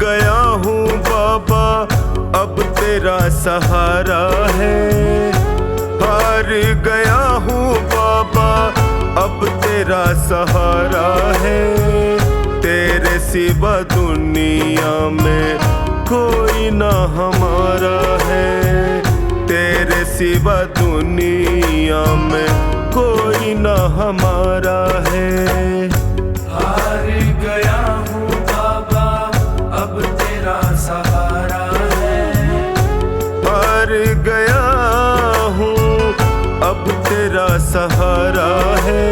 गया हूँ बाबा अब तेरा सहारा है। हार गया हूँ बाबा अब तेरा सहारा है। तेरे सिवा दुनिया में कोई ना हमारा है। तेरे सिवा दुनिया में कोई ना हमारा है। हार गया हूँ बाबा अब तेरा सहारा है। हार गया हूँ अब तेरा सहारा है।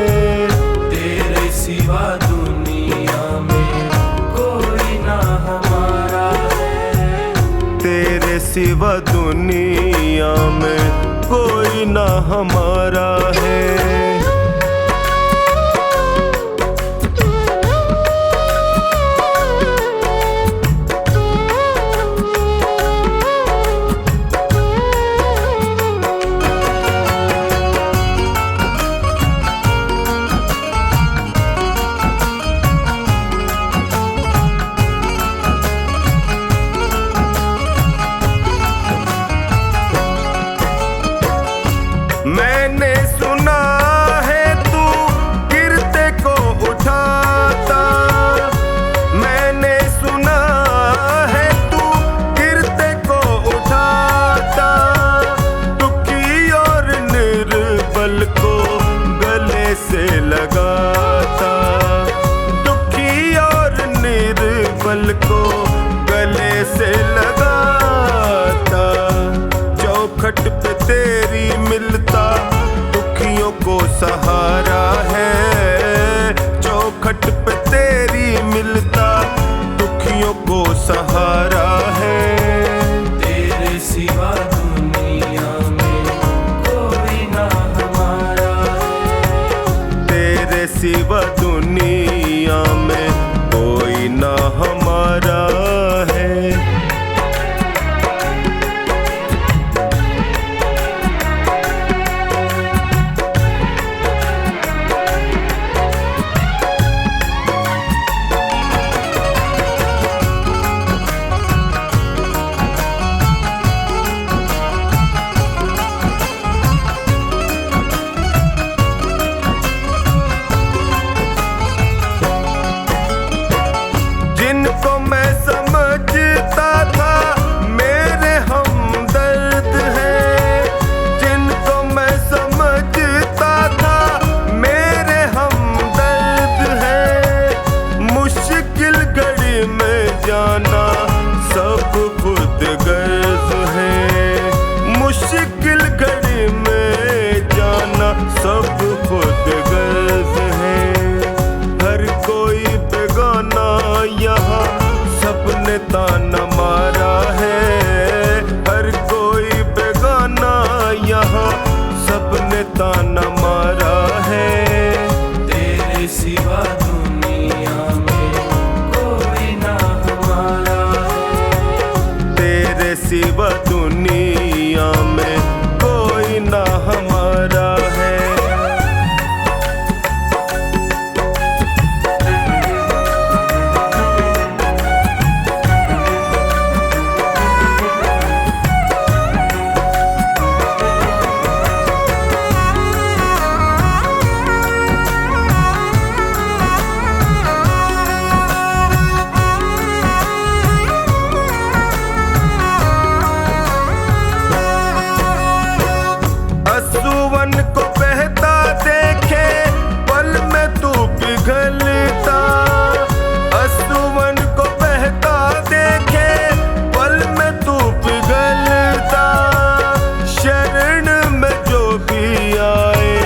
तेरे सिवा दुनिया में कोई ना हमारा है। तेरे सिवा दुनिया में कोई ना हमारा है। मैंने सुना है तू गिरते को उठाता। मैंने सुना है तू गिरते को उठाता। दुखी और निर्बल को गले से लगाता। दुखी और निर्बल को गले से लगाता। चौखट पे तेरी मिलता दुखियों को सहारा है। चौखट पे तेरी मिलता दुखियों को सहारा है। तेरे सिवा दुनिया में कोई ना हमारा है। तेरे सिवा दुनिया में कोई ना हमारा है। जिनको मैं समझता था मेरे हमदर्द हैं। जिनको मैं समझता था मेरे हमदर्द हैं। मुश्किल घड़ी में जाना सब खुद गर्ज है। मुश्किल घड़ी में जाना सब खुद गर्ज है। हर कोई बेगाना यहाँ सबने ताना मारा है। हर कोई बेगाना यहाँ सबने ताना मारा है। तेरे सिवा दुनिया में कोई ना हमारा है। तेरे सिवा दुनिया में कोई ना हमारा है। असुवन को बहता देखे पल में तू पिघलता। असुवन को बहता देखे पल में तू पिघलता। शरण में जो भी आए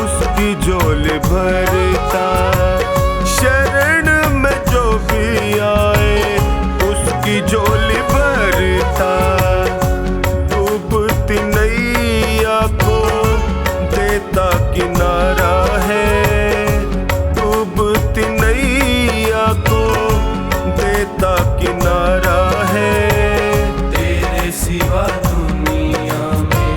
उसकी झोली भरता। शरण में जो भी आए उसकी झोली भरता। डूबती नैया को देता किनारा है। डूबती नैया को देता किनारा है। तेरे सिवा दुनिया में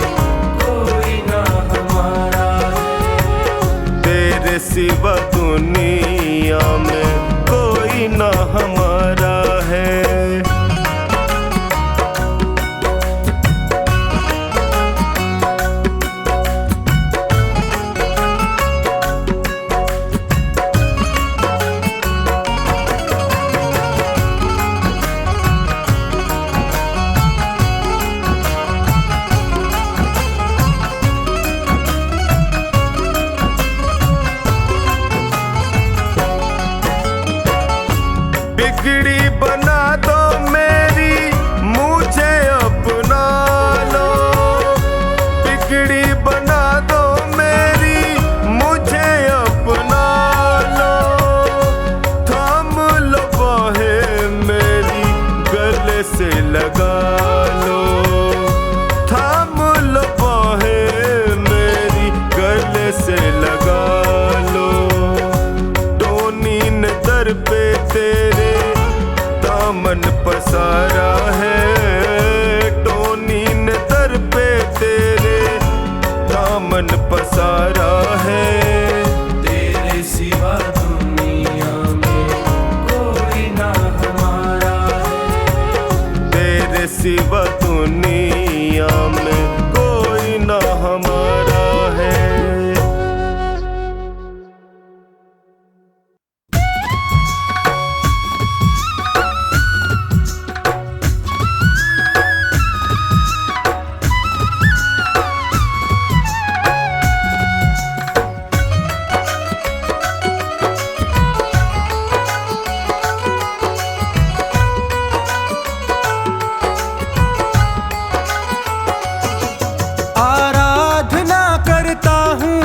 कोई ना हमारा है। तेरे सिवा दुनिया में कोई ना हमारा है। लगा लो, थाम लो बाहें मेरी गले से लगा लो। टोनी ने दर पे तेरे दामन पसारा है, टोनी ने दर पे तेरे दामन पसारा है। तेरे सिवा दुनिया में कोई ना हमारा है, तेरे सिवा दुनिया में कोई ना हमारा है। आराधना करता हूँ,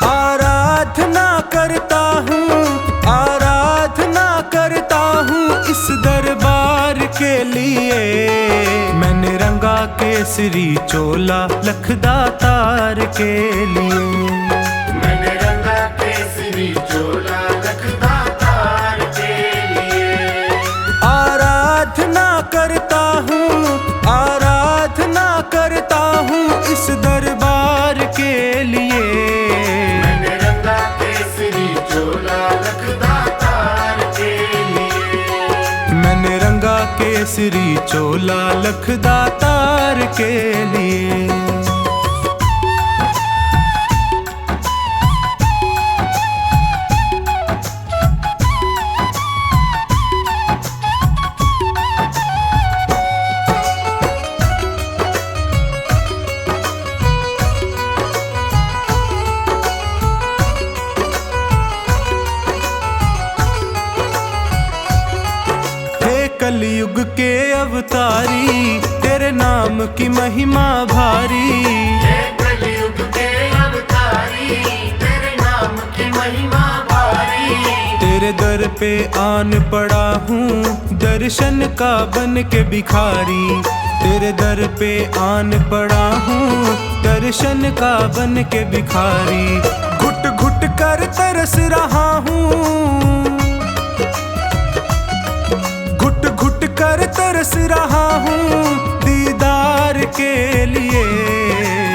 आराधना करता हूँ, आराधना करता हूँ इस दरबार के लिए। मैंने रंगा केसरी चोला लखदातार के लिए। मैंने रंगा केसरी चोला लखदातार के लिए। आराधना करता हूँ, आराधना करता हूँ इस दरबार के लिए। मैंने रंगा केसरी चोला लखदातार के लिए। मैंने रंगा केसरी चोला लखदातार के लिए। कलयुग के अवतारी तेरे नाम की महिमा भारी। हे कलयुग के अवतारी तेरे नाम की महिमा भारी। तेरे दर पे आन पड़ा हूँ दर्शन का बन के भिखारी। तेरे दर पे आन पड़ा हूँ दर्शन का बन के भिखारी। घुट घुट कर तरस रहा हूँ, घुट घुट कर तरस रहा हूँ दीदार के लिए।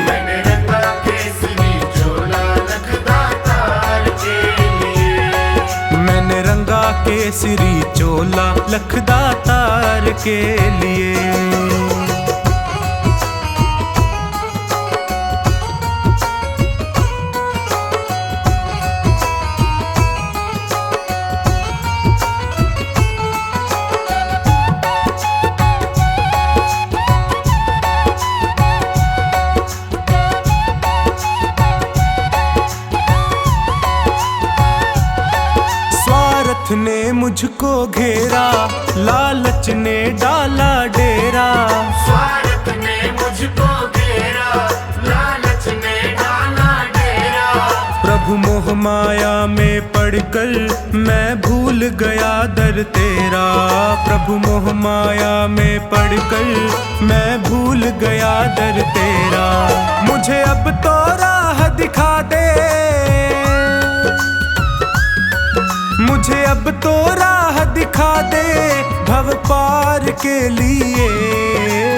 मैंने रंगा केसरी चोला लखदातार के लिए। मैंने रंगा केसरी चोला लखदातार के लिए। ने मुझको घेरा, लालच ने डाला डेरा। स्वार्थ ने मुझको घेरा, लालच ने डाला डेरा। प्रभु मोह माया में पड़कर मैं भूल गया दर तेरा। प्रभु मोह माया में पड़कर मैं भूल गया दर तेरा। मुझे अब तो राह दिखा दे, मुझे अब तो राह दिखा दे भव पार के लिए।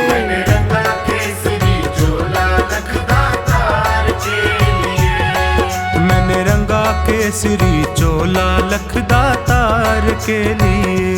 मैंने रंगा केसरी चोला लखदातार के लिए। मैंने रंगा केसरी चोला लखदातार के लिए।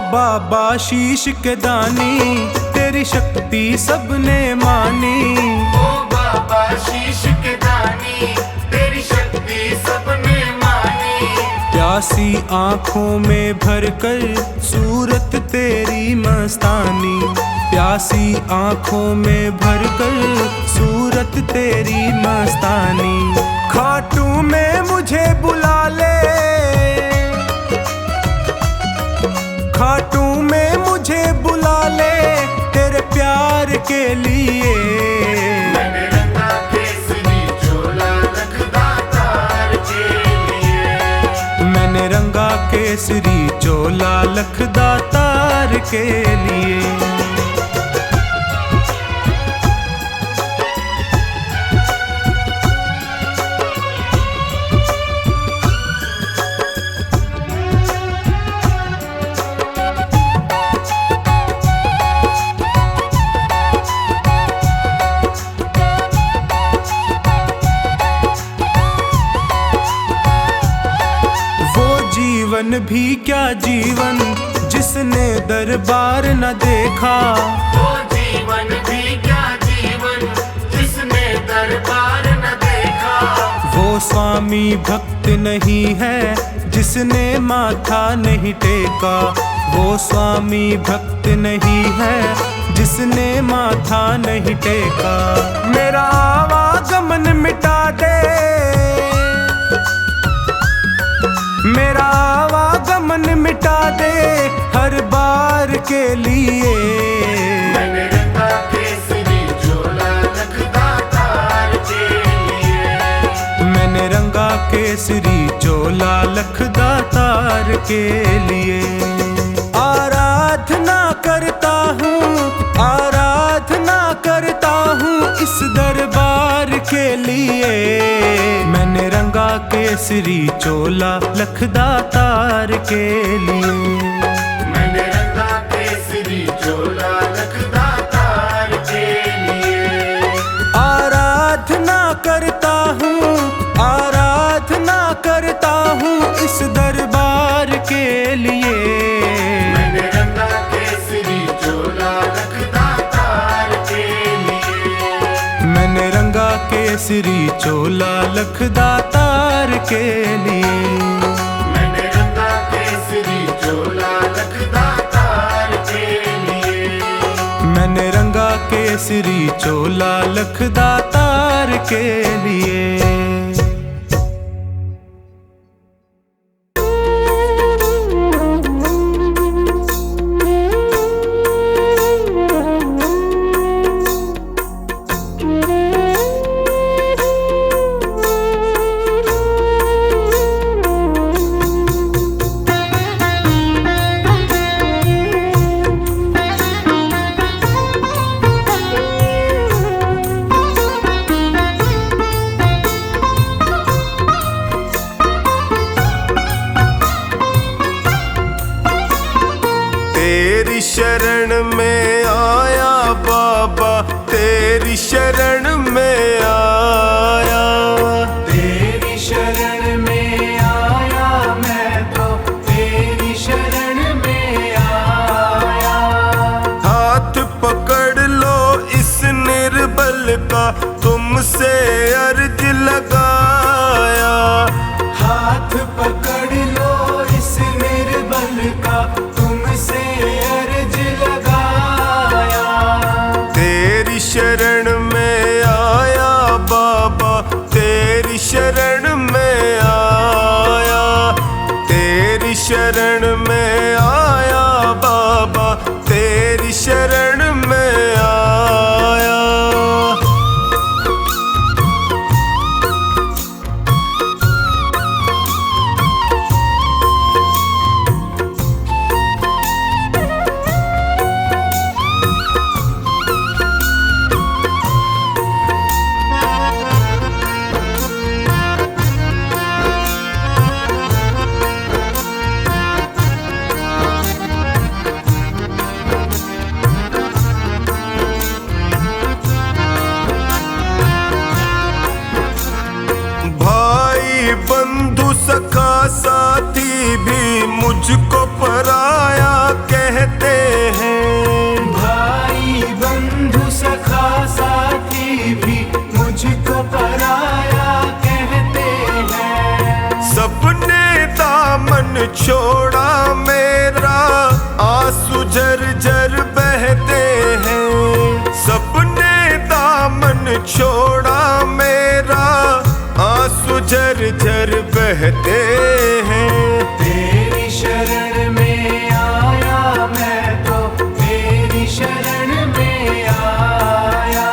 बाबा शीश के दानी तेरी शक्ति सबने मानी। ओ बाबा शीश के दानी तेरी शक्ति सबने मानी। प्यासी आँखों में भरकर सूरत तेरी मस्तानी, प्यासी आँखों में भरकर सूरत तेरी मस्तानी। खाटू में मुझे बुला ले, खाटू में मुझे बुला ले तेरे प्यार के लिए। मैंने रंगा केसरी चोला लखदा तार के लिए, मैंने रंगा केसरी चोला लखदा तार के लिए। जीवन भी क्या जीवन जिसने दरबार न देखा, वो जीवन भी क्या जीवन जिसने दरबार न देखा। वो स्वामी भक्त नहीं है जिसने माथा नहीं टेका, वो स्वामी भक्त नहीं है जिसने माथा नहीं टेका। मेरा आवागमन मिटा दे, मेरा आवागमन मिटा दे हर बार के लिए। मैंने रंगा केसरी चोला लखदा तार के लिए, मैंने रंगा केसरी चोला लखदा तार के लिए। आराधना करता हूँ, आराधना करता हूँ इस दरबार के लिए। मैंने रंगा केसरी चोला लखदा तार के लिए, मैंने रंगा केसरी चोला लखदा तार के लिए। आराधना करता हूँ, आराधना करता हूँ इस दरबार के लिए। मैंने रंगा केसरी चोला लखदा तार के लिए, मैंने रंगा केसरी चोला लखदा तार के लिए। मैंने रंगा केसरी चोला लखदा तार के लिए, मैंने रंगा केसरी चोला लखदा तार के लिए। तेरी शरण में आया बाबा, तेरी शरण में आया, तेरी शरण में आया मैं तो तेरी शरण में आया। हाथ पकड़ लो इस निर्बल का तुमसे अर्ज लगाया। हाथ पकड़ लो इस निर्बल का तुमसे अर्ज लगाया। तेरी शरण में आया बाबा, तेरी शरण में आया, तेरी शरण में आया बाबा, तेरी शरण में आया। छोड़ा मेरा, आंसू झरझर बहते हैं। सबने दामन छोड़ा मेरा, आंसू झरझर बहते हैं। तेरी शरण में आया मैं तो, तेरी शरण में आया।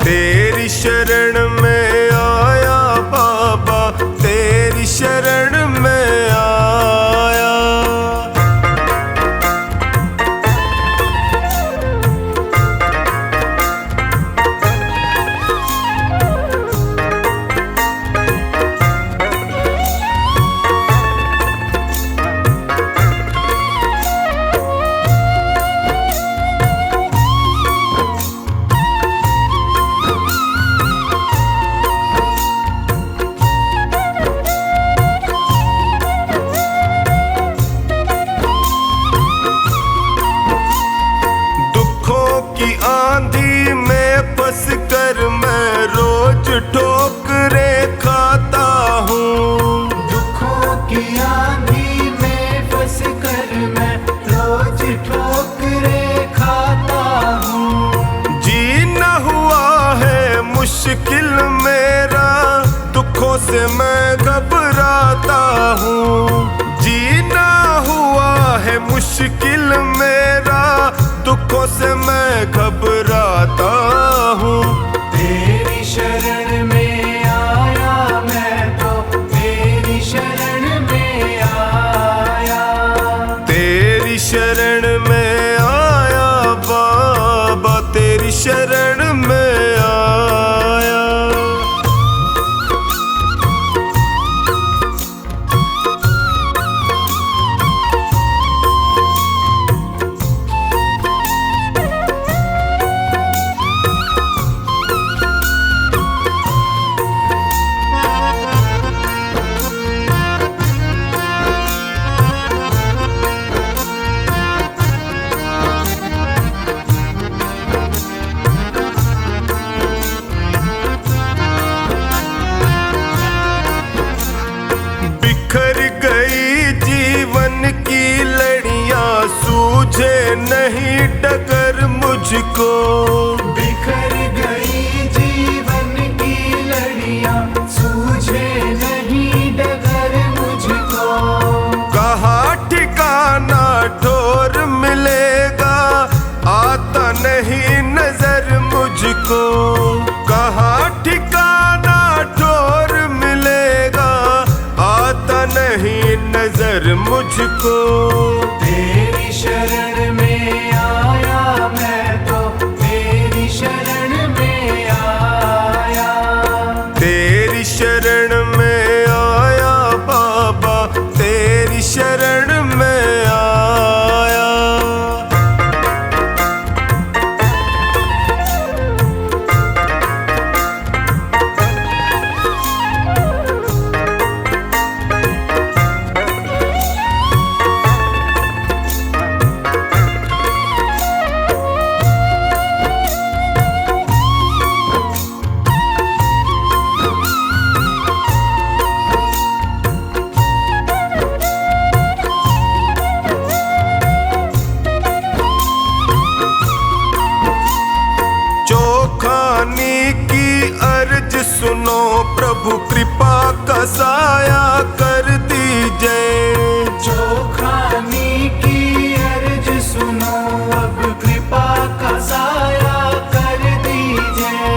तेरी शरण में आया बाबा, तेरी शरण में आया। की आंधी में फंस कर मैं रोज ठोकरे खाता हूँ। दुखों की आंधी में फंस कर मैं रोज ठोकरे खाता हूँ। जीना हुआ है मुश्किल मेरा, दुखों से मैं घबराता हूँ। जीना हुआ है मुश्किल मेरा, दुखों से मैं घबराता हूँ। तेरी शरण में आया मैं तो, तेरी शरण में आया। तेरी शरण में आया बाबा, तेरी शरण में आया। बिखर गई जीवन की लड़ियां, सूझे नहीं डगर मुझको। बिखर गई जीवन की लड़ियां, सूझे नहीं डगर मुझको। कहाँ ठिकाना ठोर मिलेगा, आता नहीं नजर मुझको। कहाँ ठिकाना ठोर मिलेगा, आता नहीं नजर मुझको। तेरी शरण में आया मैं तो, तेरी शरण में आया। तेरी शरण में आया बाबा, तेरी शरण में आया। चोखानी की अर्ज सुनो प्रभु, कृपा का साया कर दीजिए। चोखानी की अर्ज सुनो, अब कृपा का साया कर दीजिए।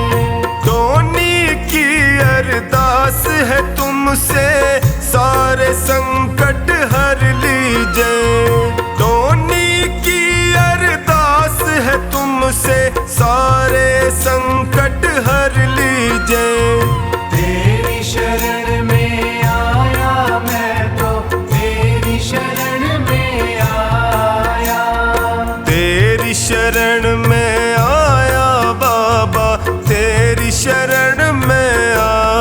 धोनी की अरदास है तुमसे, सारे संकट हर लीजिए। धोनी की अरदास है तुमसे, सारे संकट हर लीजिए। तेरी शरण में आया मैं तो, तेरी शरण में आया। तेरी शरण में आया बाबा, तेरी शरण में आया।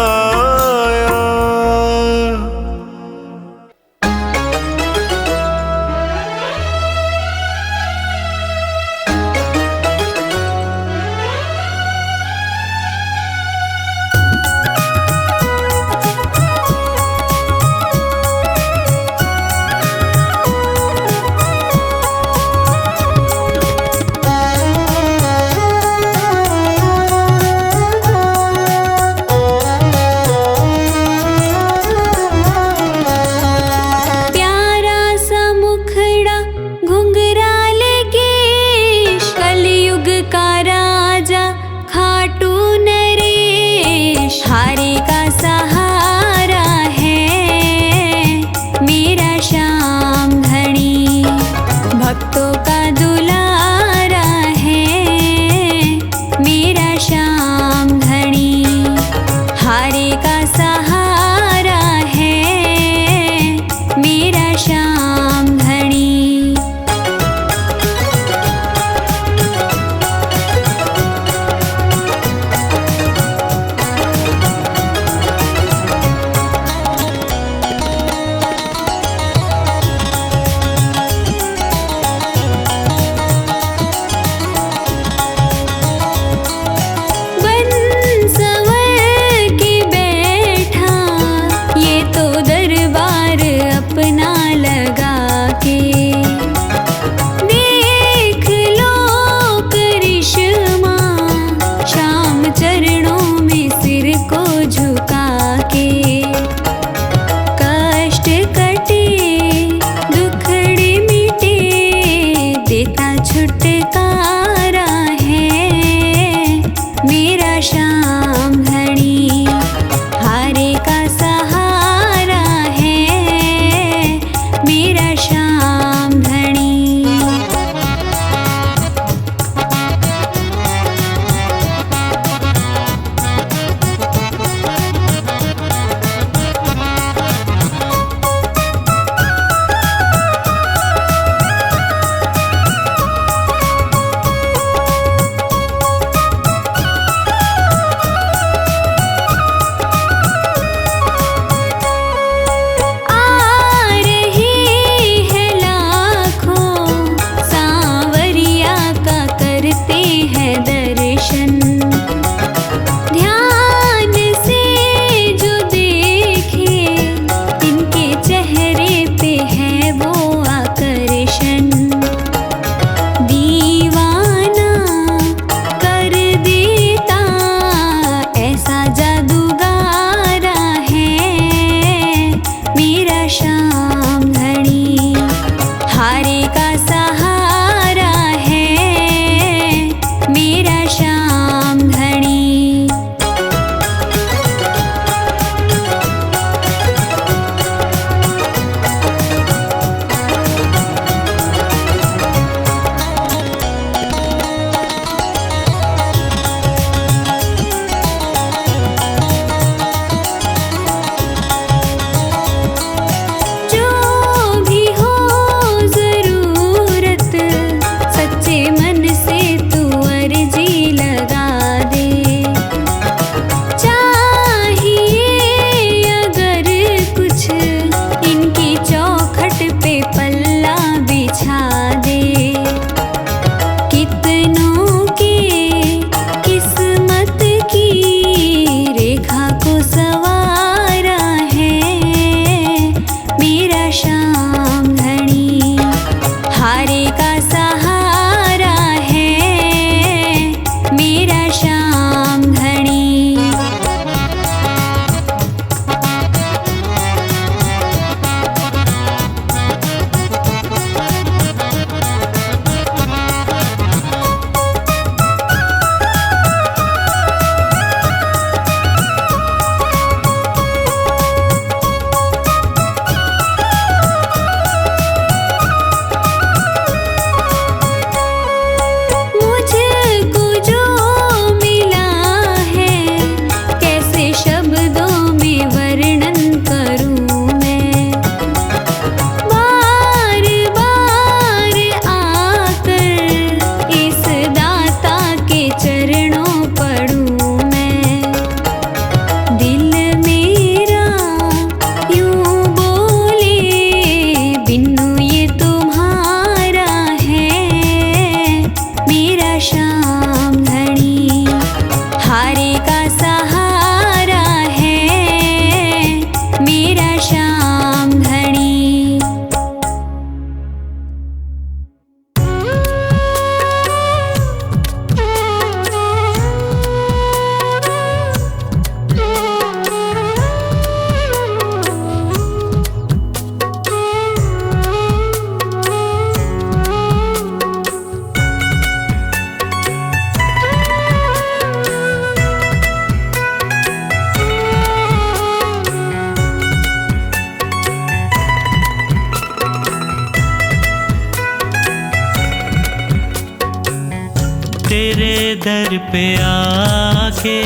दर पे आके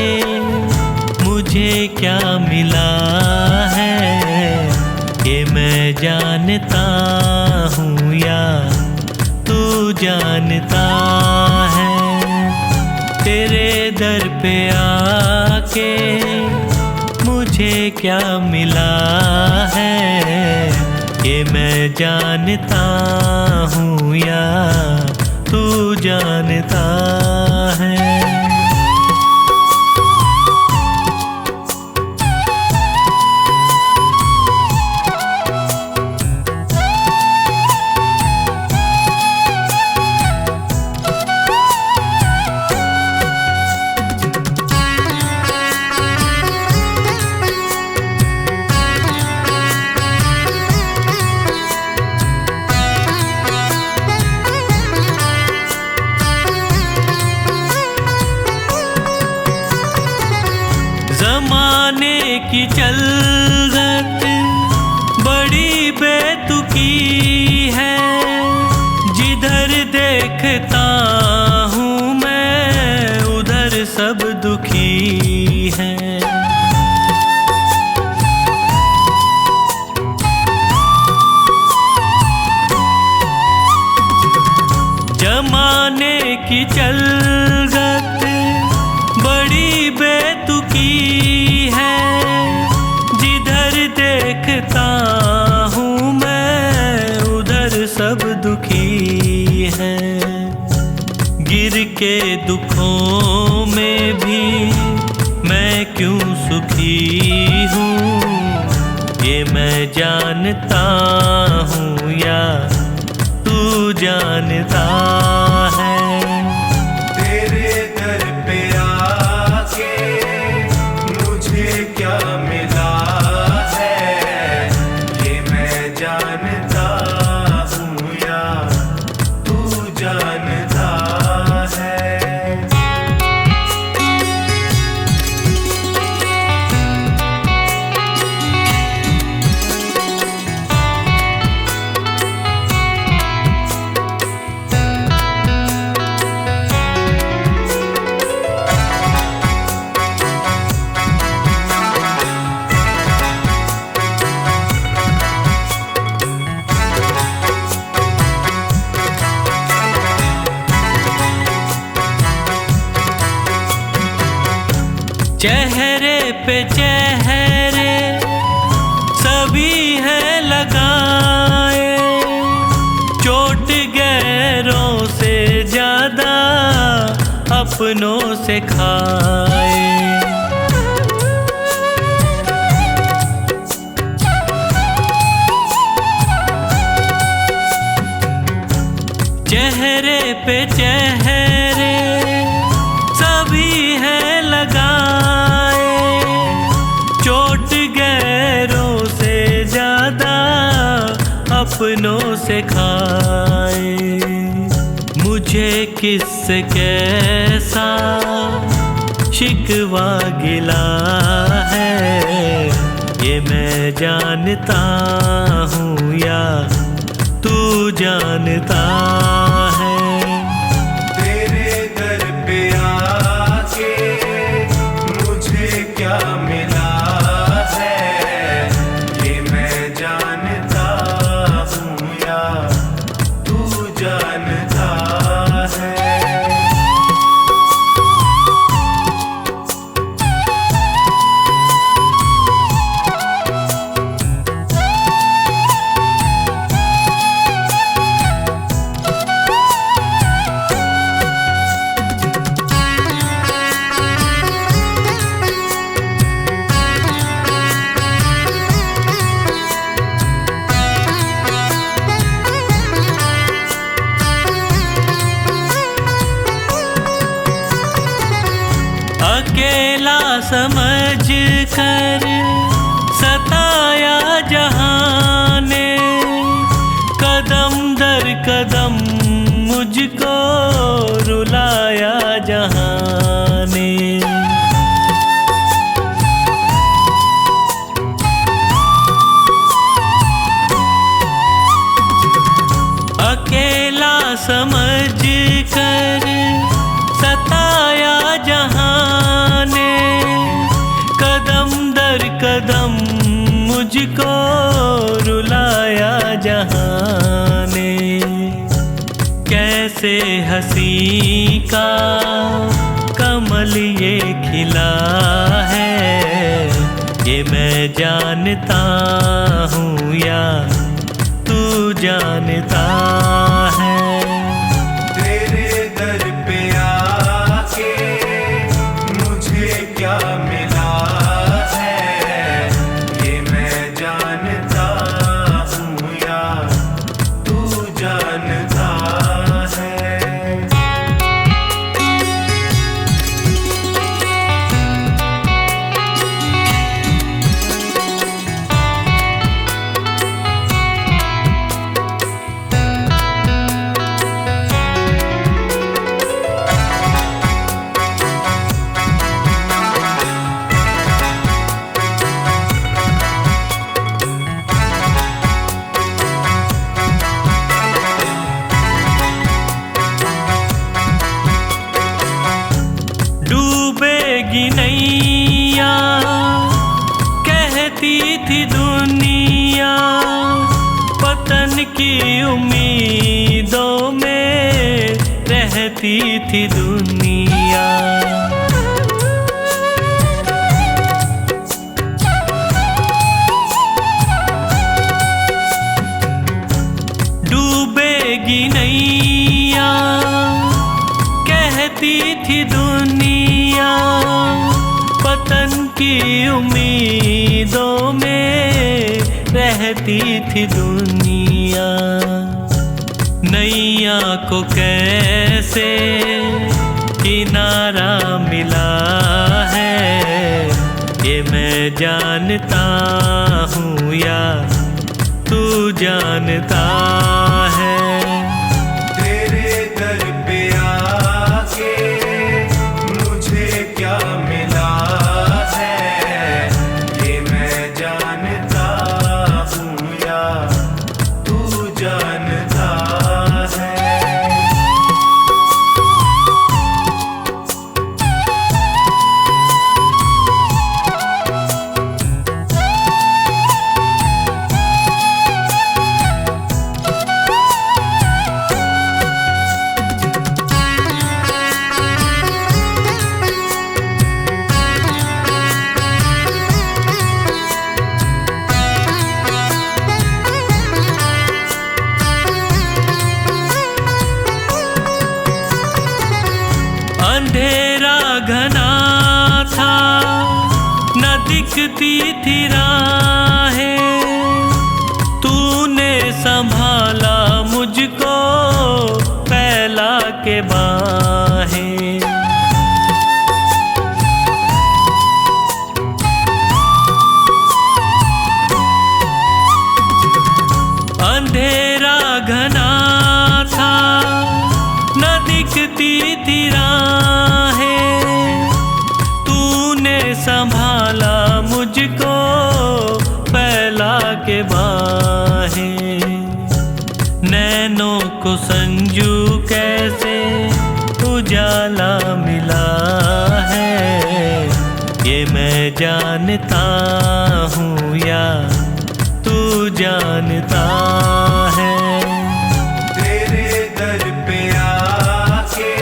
मुझे क्या मिला है, ये मैं जानता हूँ या तू जानता है। तेरे दर पे आके मुझे क्या मिला है, ये मैं जानता हूँ या तू जानता है। ज़माने की चलत बड़ी बेतुकी है, जिधर देखता हूँ मैं उधर सब दुखी है। ज़माने की चलत बड़ी बेतुकी है, जिधर देखता हूँ मैं उधर सब दुखी है। गिर के दुखों में भी मैं क्यों सुखी हूँ, ये मैं जानता हूँ या तू जानता है। तेरे दर पे आके मुझे क्या मिला है, ये मैं जानता हूँ या तू जानता है। चेहरे पे चेहरे सभी हैं लगाए, चोट गैरों से ज्यादा अपनों से खाए। चेहरे पे चेहरे सभी हैं लगाए, चोट गैरों से ज्यादा अपनों से खाए। मुझे किससे कैसा शिकवा गिला है, ये मैं जानता हूँ या तू जानता है। तेरे दर पे आके मुझे क्या मिला है, ये मैं जानता हूँ या तू जानता है। अकेला समझ कर सताया जहाँ ने, कदम दर कदम मुझको रुलाया जहाँ ने। अकेला समझ कर सता कैसे हंसी का कमल ये खिला है, ये मैं जानता हूँ या तू जानता है। तेरे दर पे आके मुझे क्या मिला है, ये मैं जानता हूँ या तू जानता है। डूबेगी नैया कहती थी दुनिया, पतन की उम्मीदों में रहती थी दुनिया। डूबेगी नैया कहती थी दुनिया, पतन की उम्मीदों में रहती थी दुनिया। नैया को कैसे किनारा मिला है, ये मैं जानता हूँ या तू जानता है। तेरे दर पे आके मुझे क्या मिला है, ये मैं जानता हूँ या तू जानता है। अंधेरा घना था न दिखती थी राहें, तूने संभाला मुझको फैला के बाहें। अंधेरा घना था न दिखती थी राहें, तूने संभाला मुझको फैला के बाहें। नैनों को संजू कैसे उजाला मिला है, ये मैं जानता हूँ या तू जानता है। तेरे दर पे आके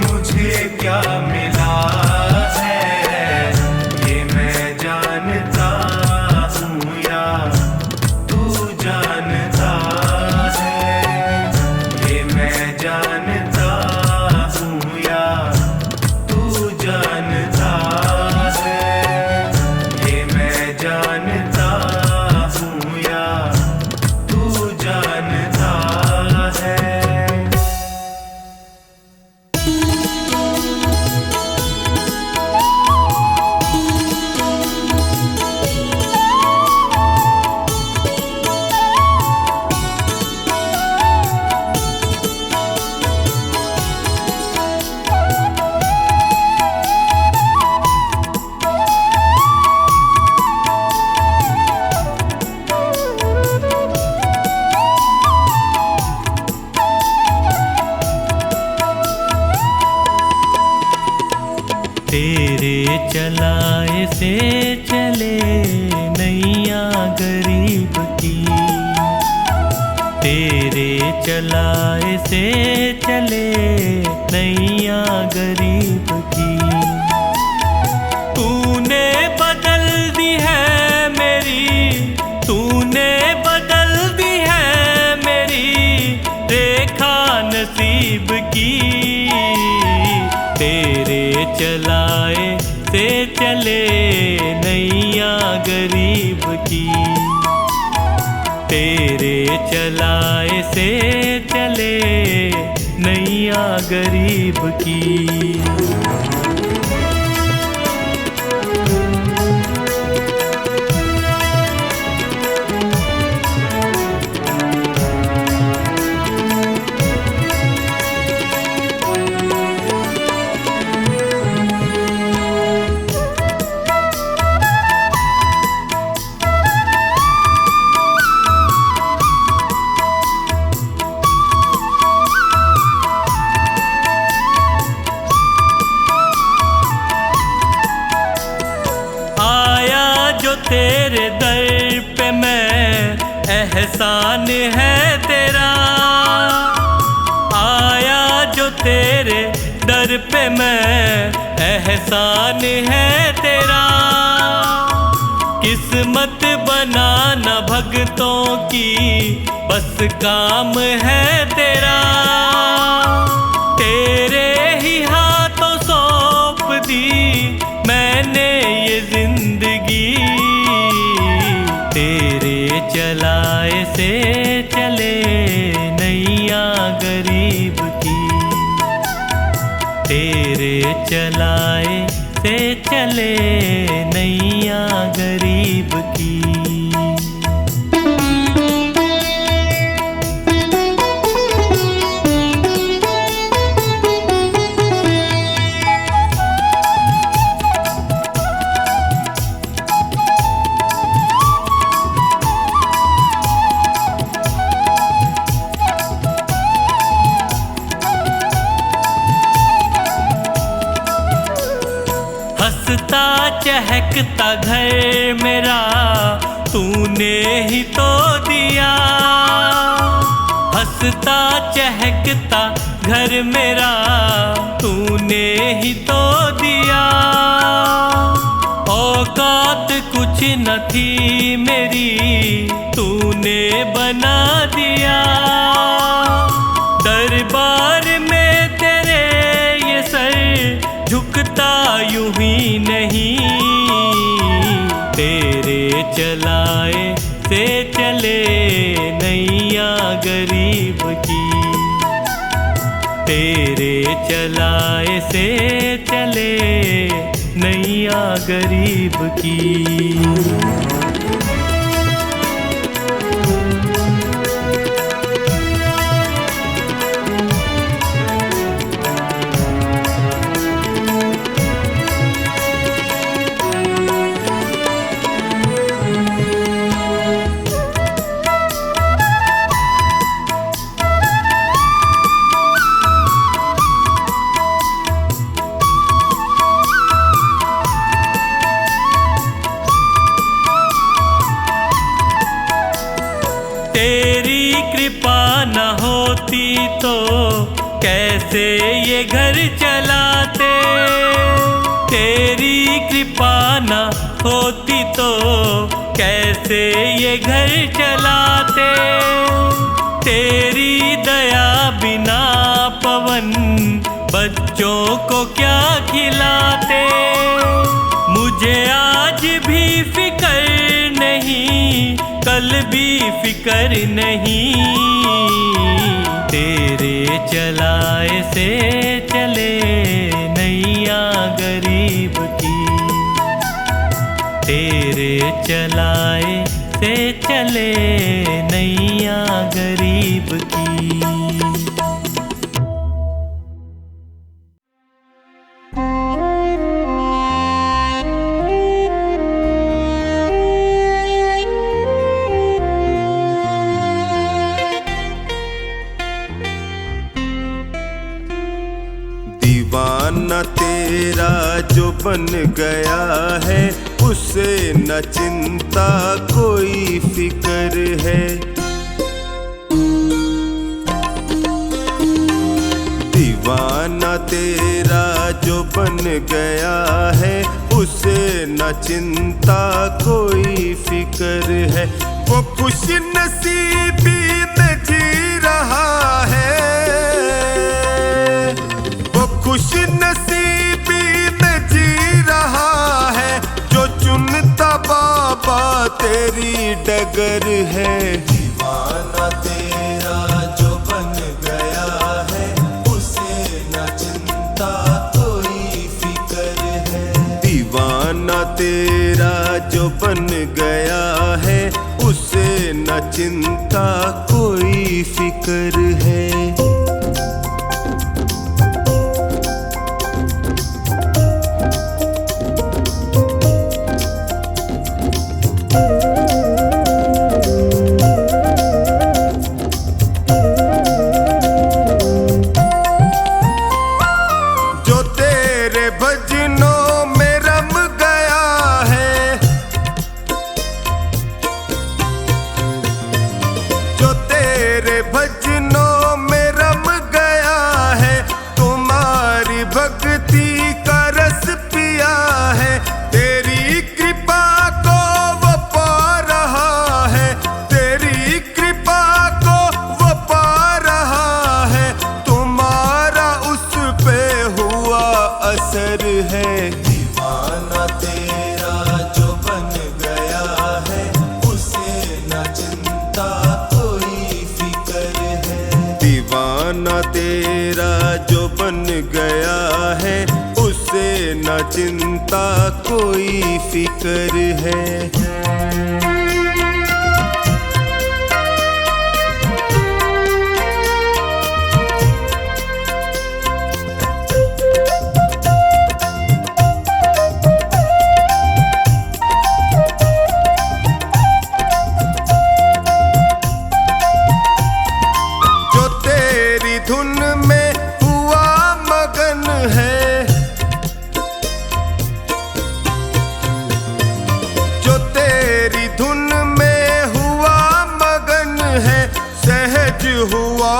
मुझे क्या मिला है, ये मैं जानता हूँ या तू जानता है। ये मैं जानता हूँ या तू जानता है। ये मैं जानता हूँ या तू जानता है। तेरे चलाए से चले नैया गरीब की, तेरे चलाए से चले नैया गरीब की। तूने बदल दी है मेरी, तूने बदल दी है मेरी रेखा नसीब की। तेरे चलाए से चले नैया गरीब की। तेरे चलाए से चले नैया गरीब की। तेरे दर पे मैं एहसान है तेरा, आया जो तेरे दर पे मैं एहसान है तेरा। किस्मत बनाना भगतों की बस काम है तेरा। तेरे ही हाथों सौंप दी मैंने ये जिंदगी। तेरे चलाए से चले नैया गरीब की। तेरे चलाए से चले नैया गरीब की। हंसता चहकता घर मेरा तूने ही तो दिया। हंसता चहकता घर मेरा तूने ही तो दिया। औकात कुछ न थी मेरी तूने बना दिया। दरबार में तेरे ये सर झुकता यूं ही नहीं। तेरे चलाए से चले नैया गरीब की। तेरे चलाए से चले नैया गरीब की। तेरी कृपा न होती तो कैसे ये घर चलाते। तेरी कृपा न होती तो कैसे ये घर चलाते। तेरी दया बिना पवन बच्चों को क्या खिलाते। मुझे आज भी फिक्र नहीं कल भी फिक्र नहीं। तेरे चलाए से चले नैया गरीब की। तेरे चलाए से चले नैया गरीब की। दीवाना तेरा जो बन गया है उसे न चिंता कोई फिक्र है। दीवाना तेरा जो बन गया है, उसे न चिंता कोई फिक्र है। वो खुश नसीबी में जी रहा है, वो खुश नसीबी में जी रहा है, जो चुनता बाबा तेरी डगर है। दीवाना तेरा जो बन गया है, उसे न चिंता कोई फिक्र है। दीवाना तेरा जो बन गया है, उसे न चिंता कोई फिक्र है। भजनों में रम गया है, तुम्हारी भक्ति का रस पिया है। तेरी कृपा को वो पा रहा है, तेरी कृपा को वो पा रहा है, तुम्हारा उस पे हुआ असर है। दीवाना तेरा जो बन गया है, उसे न चिंता दीवाना तेरा जो बन गया है, उसे न चिंता कोई फिक्र है। धुन में हुआ मगन है, जो तेरी धुन में हुआ मगन है, सहज हुआ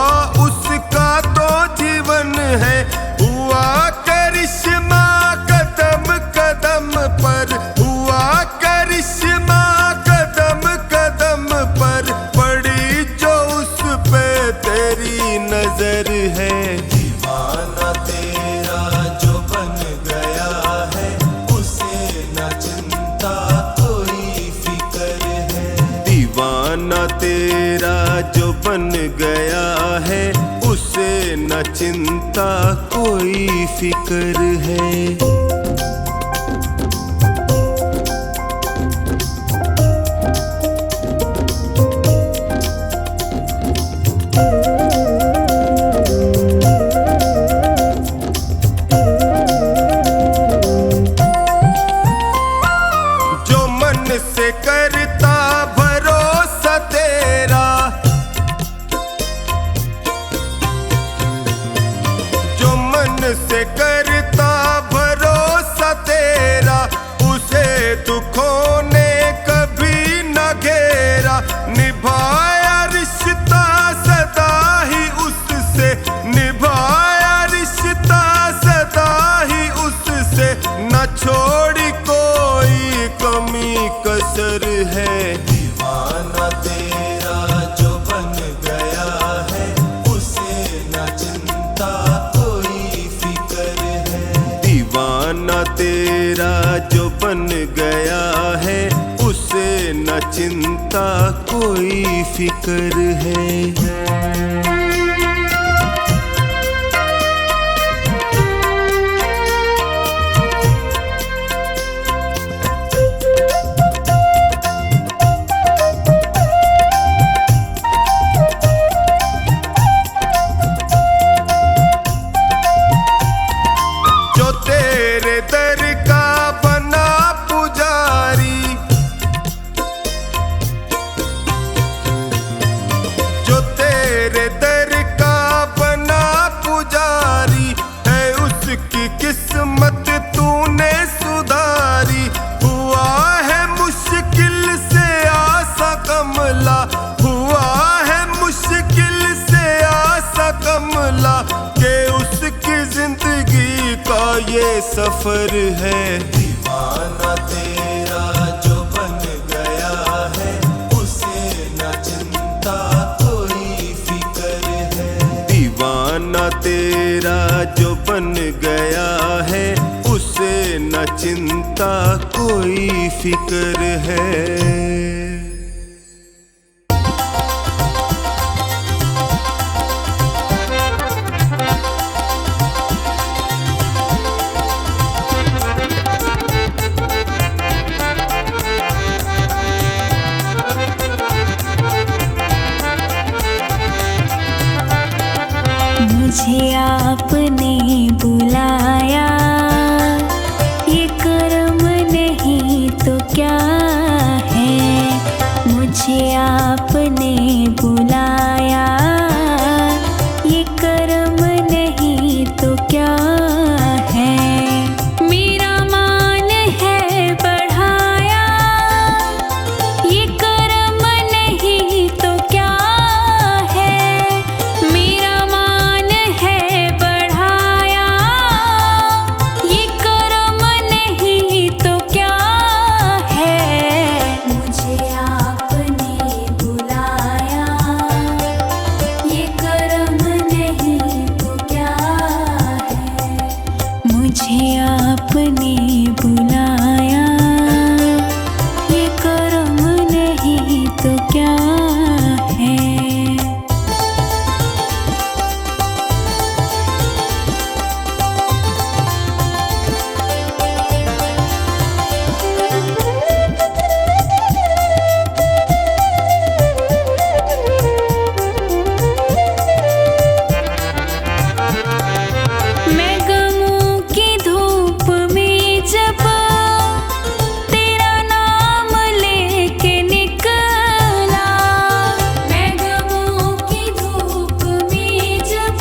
उसका तो जीवन है। हुआ करिश्मा कदम कदम पर, हुआ करिश्मा कदम कदम पर, पड़ी जो उस पे तेरी नजर है। दीवाना तेरा जो बन गया है, उसे न चिंता कोई फिक्र है। दीवाना तेरा जो बन गया है, उसे न चिंता कोई फिक्र है। से करता भरोसा तेरा, जो मन से करता भरोसा तेरा, उसे दुखों ने कभी न घेरा। निभाया रिश्ता सदा ही उससे, निभाया रिश्ता सदा ही उससे, न छोड़ी कोई कमी कसर है। दीवाना तेरा जो बन गया है, उसे न चिंता कोई फिक्र है। दीवाना तेरा जो बन गया है, उसे न चिंता कोई फिक्र है। किस्मत तूने सुधारी, हुआ है मुश्किल से आसा कमला, हुआ है मुश्किल से आसा कमला, के उसकी सफर है। दीवाना तेरा जो बन गया है, उसे न चिंता कोई फिक्र है। दीवाना तेरा जो बन गया है, उसे न चिंता कोई फिक्र है। मुझे आपने बुलाया, ये कर्म नहीं तो क्या है। मुझे आपने बुलाया, ये कर्म नहीं तो क्या है। मेरा मान है बढ़ाया, ये कर्म नहीं तो क्या है। मेरा मुझे आपने बुलाया, ये कर्म नहीं तो क्या है। मैं गमों की धूप में जब तेरा नाम लेके निकला, मैं गमों की धूप में जब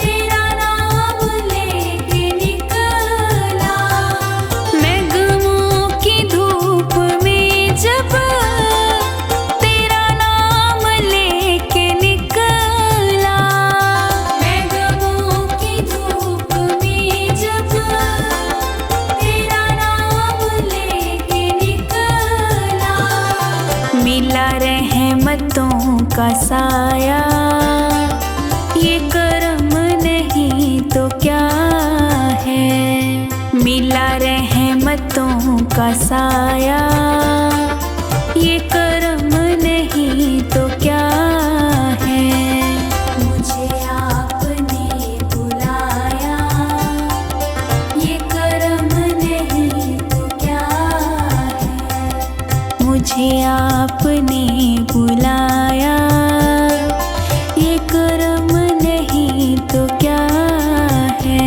तेरा नाम लेके निकला। मैं गमों की धूप में जब तेरा नाम लेके निकला। मैं गमों की धूप में जब तेरा नाम लेके निकला। मिला रहमतों का साया, ये कर्म नहीं तो क्या है। मिला रहमतों का साया, ये कर्म नहीं तो क्या है। मुझे आपने बुलाया, ये कर्म नहीं तो क्या है। मुझे आपने बुलाया, ये कर्म नहीं तो क्या है।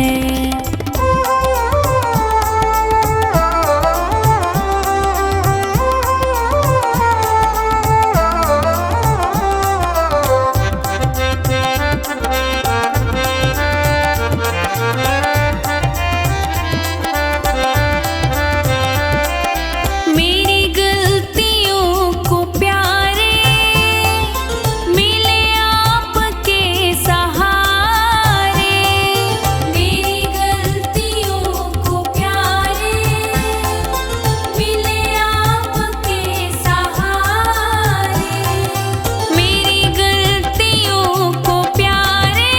मेरी गलतियों को प्यारे मिले आपके सहारे। मेरी गलतियों को प्यारे मिले आपके सहारे। मेरी गलतियों को प्यारे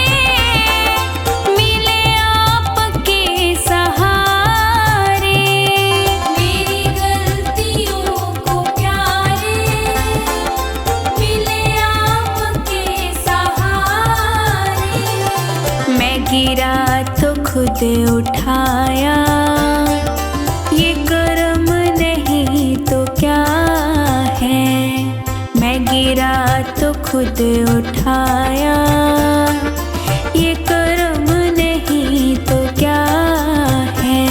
मिले आपके सहारे। मेरी गलतियों को प्यारे मिले आपके सहारे। मैं गिरा तो खुद उठाया, ये कर्म नहीं तो क्या है। मैं गिरा तो खुद उठाया, ये कर्म नहीं तो क्या है।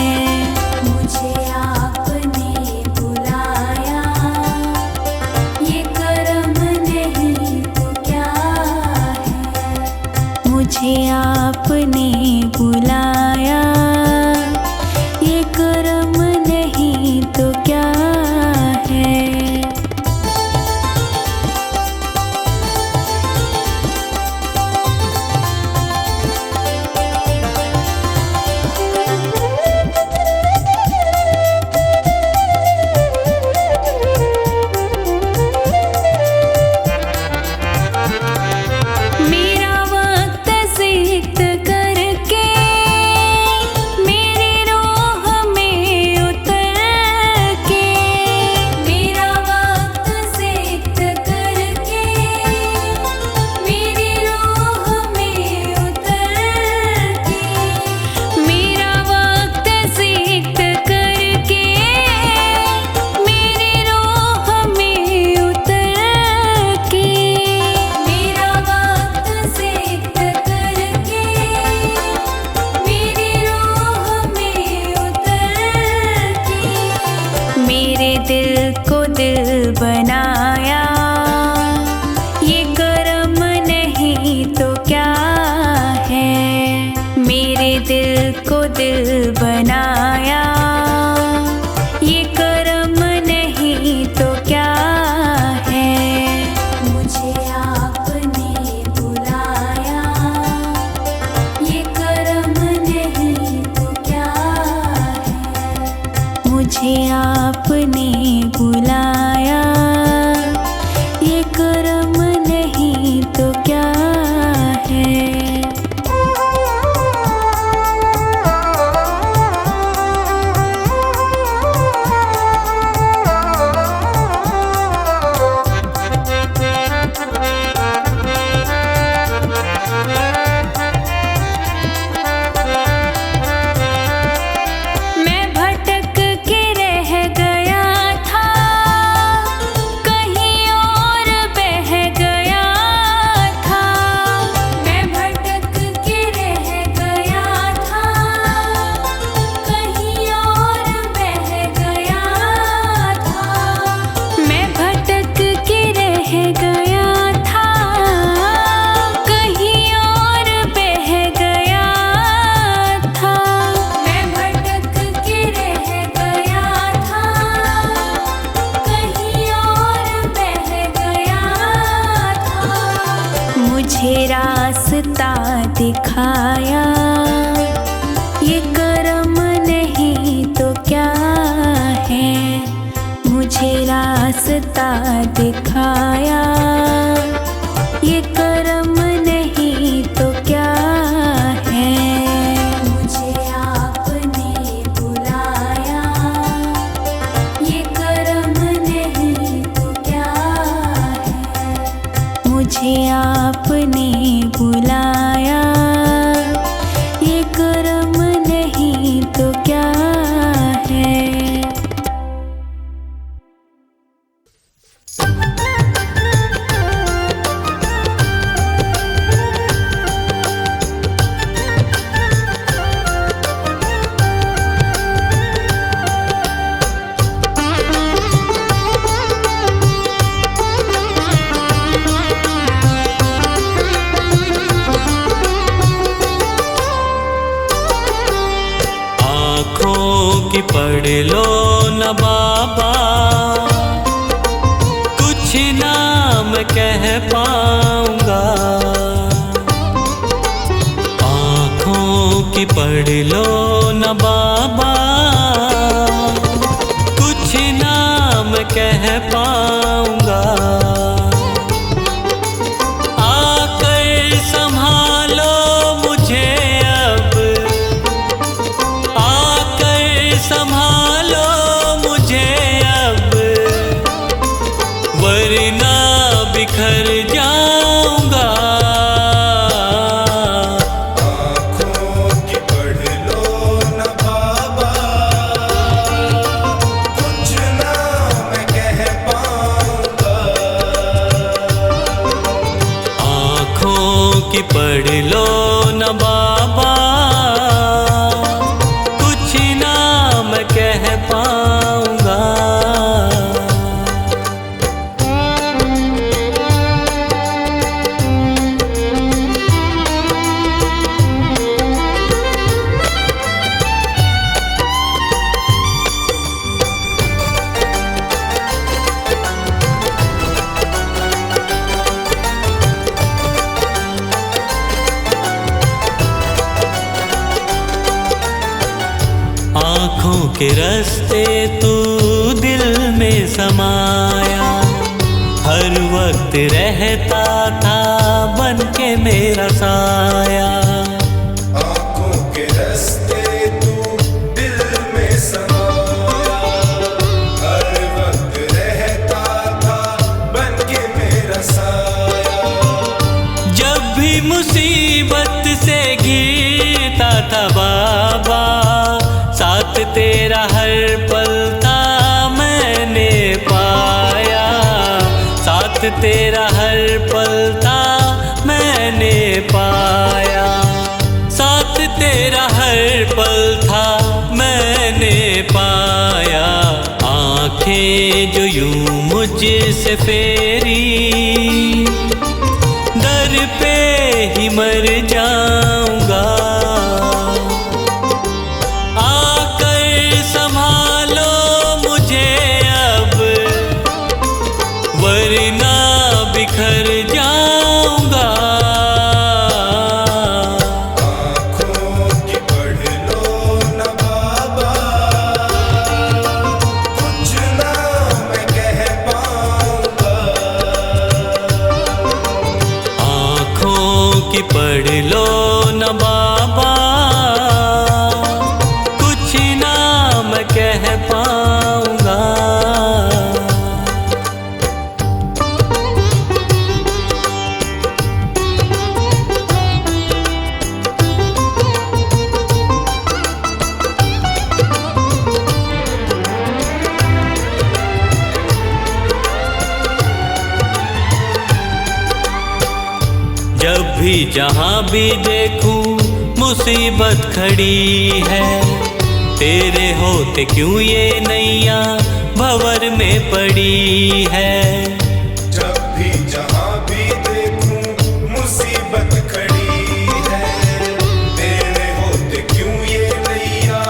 मुझे आपने बुलाया, ये कर्म नहीं तो क्या है। मुझे आपने बुलाया, ये कर्म नहीं तो क्या है। दिल को दिल बनाया, ये कर्म नहीं तो क्या है। मेरे दिल को दिल बनाया, ये कर्म नहीं तो क्या है। मुझे आपने बुलाया, ये कर्म नहीं तो क्या है। मुझे आपने बुलाया, ये कर्म नहीं तो क्या है। मैं भटक के रह गया था, कहीं और बह गया था। मैं भटक के रह गया था, कहीं और बह गया था। मैं भटक के रह गया था, कहीं और बह गया था। मैं भटक के रह गया था, कहीं और बह गया था। मुझे रास्ता दिखाया, ये कर्म नहीं तो क्या है। मुझे रास्ता दिखाया, ये कर्म नहीं तो क्या है। मुझे आपने बुलाया, ये कर्म नहीं तो क्या है। मुझे आपने बुलाया, ये कर्म नहीं तो क्या है। आँखों की पढ़ लो न बाबा, कुछ नाम कह पाऊंगा। आँखों की पढ़ लो न बाबा, कुछ नाम कह पाऊंगा। आकर संभालो मुझे अब, आकर संभालो मुझे अब, वरना बिखर जाऊंगा। आँखों की पढ़ लो न बाबा, कुछ ना मैं कह पाऊंगा। आँखों की पढ़ लो न बाबा, कुछ नाम कह पाऊंगा। आँखों के रास्ते तू दिल में समाया, हर वक्त रहता था बन के मेरा साया। आँखों के रास्ते तू दिल में समाया, हर वक्त रहता था बन के मेरा साया। जब भी मुसीबत से घिरता था बाबा, साथ तेरा हर पल था मैंने पाया। साथ तेरा हर पल था मैंने पाया। साथ तेरा हर पल था मैंने पाया। आँखें जो यूं मुझसे फेरी, दर पे ही मर जाऊंगा। आकर संभालो मुझे अब, वरना बिखर जाऊंगा। आँखों की पढ़ लो न बाबा, कुछ ना मैं कह पाऊंगा। आँखों की पढ़ लो न बाबा, कुछ ना मैं कह पाऊंगा। जब भी जहाँ भी देखूं मुसीबत खड़ी है, तेरे होते क्यों ये नैया भंवर में पड़ी है। जब भी जहाँ भी देखूं मुसीबत खड़ी है, तेरे होते क्यों ये नैया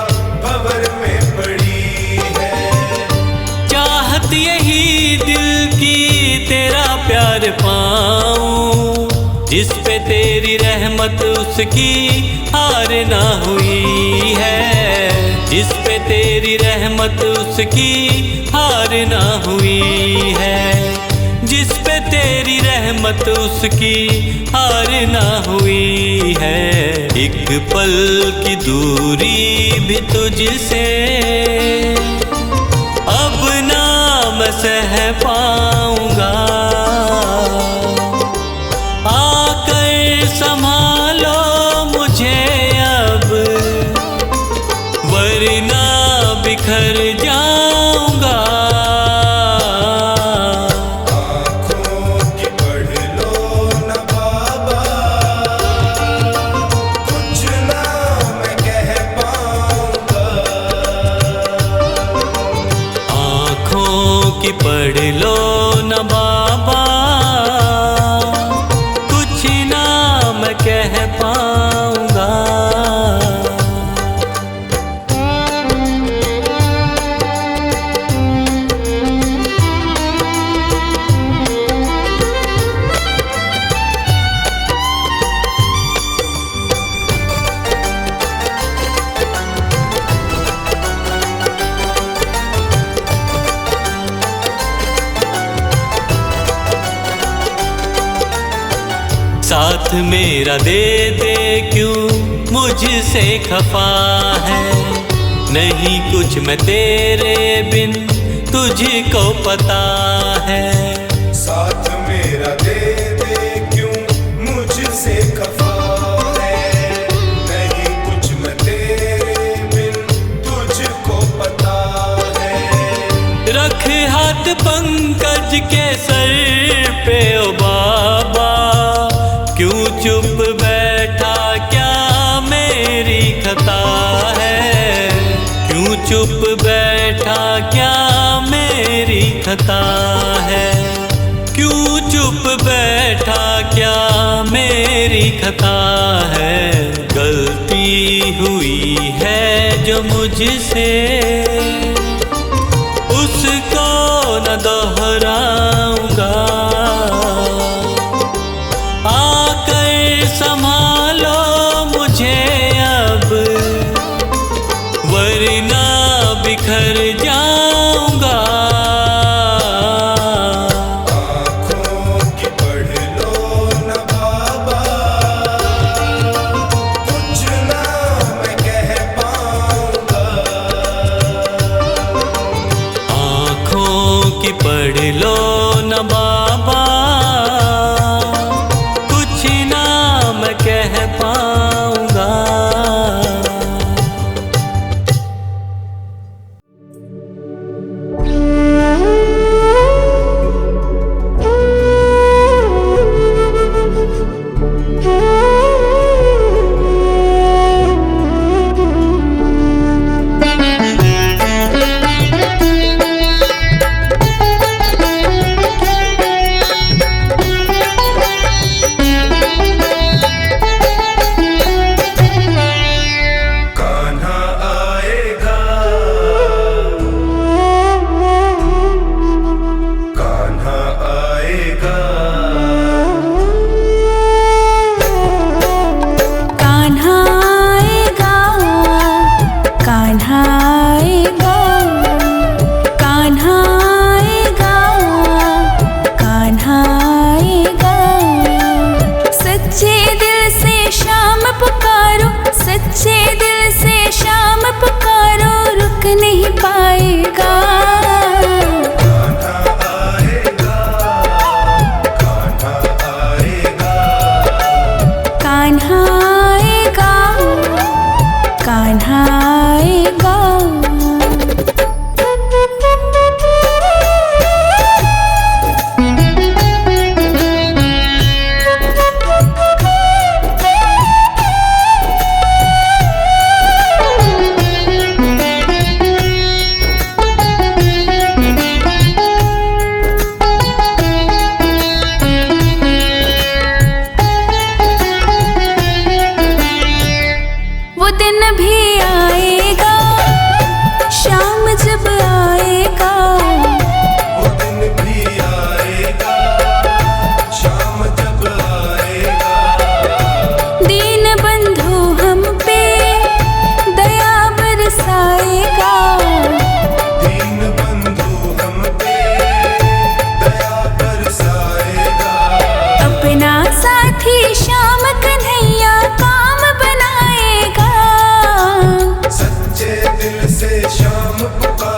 भंवर में पड़ी है। चाहत यही दिल की तेरा प्यार पाऊं, जिस पे तेरी रहमत उसकी हार ना हुई है। जिस पे तेरी रहमत उसकी हार ना हुई है। जिस पे तेरी रहमत उसकी हार ना हुई है। एक पल की दूरी भी तुझसे अब ना मैं सह पाऊंगा। आकर संभालो मुझे अब, वरना बिखर जाऊंगा। आँखों की पढ़ लो न बाबा, कुछ ना मैं कह पाऊंगा। आँखों की पढ़ लो न बाबा, कुछ ना मैं कह पाऊंगा। साथ मेरा दे दे क्यों मुझसे खफा है। नहीं कुछ मैं तेरे बिन तुझको पता है। साथ मेरा दे दे क्यों मुझसे खफा है। नहीं कुछ मैं तेरे बिन तुझको पता है। रख हाथ पंकज के सर पे ओ बाबा, क्यों चुप बैठा क्या मेरी खता है। क्यों चुप बैठा क्या मेरी खता है। क्यों चुप बैठा क्या मेरी खता है। गलती हुई है जो मुझसे उसको न दोहराऊंगा। आकर संभालो मुझे अब, वरना बिखर जाऊंगा। आँखों की पढ़ लो न बाबा, कुछ ना मैं कह पाऊंगा। आँखों की पढ़ लो न बाबा, कुछ ना मैं कह पाऊंगा। से शाम पुकार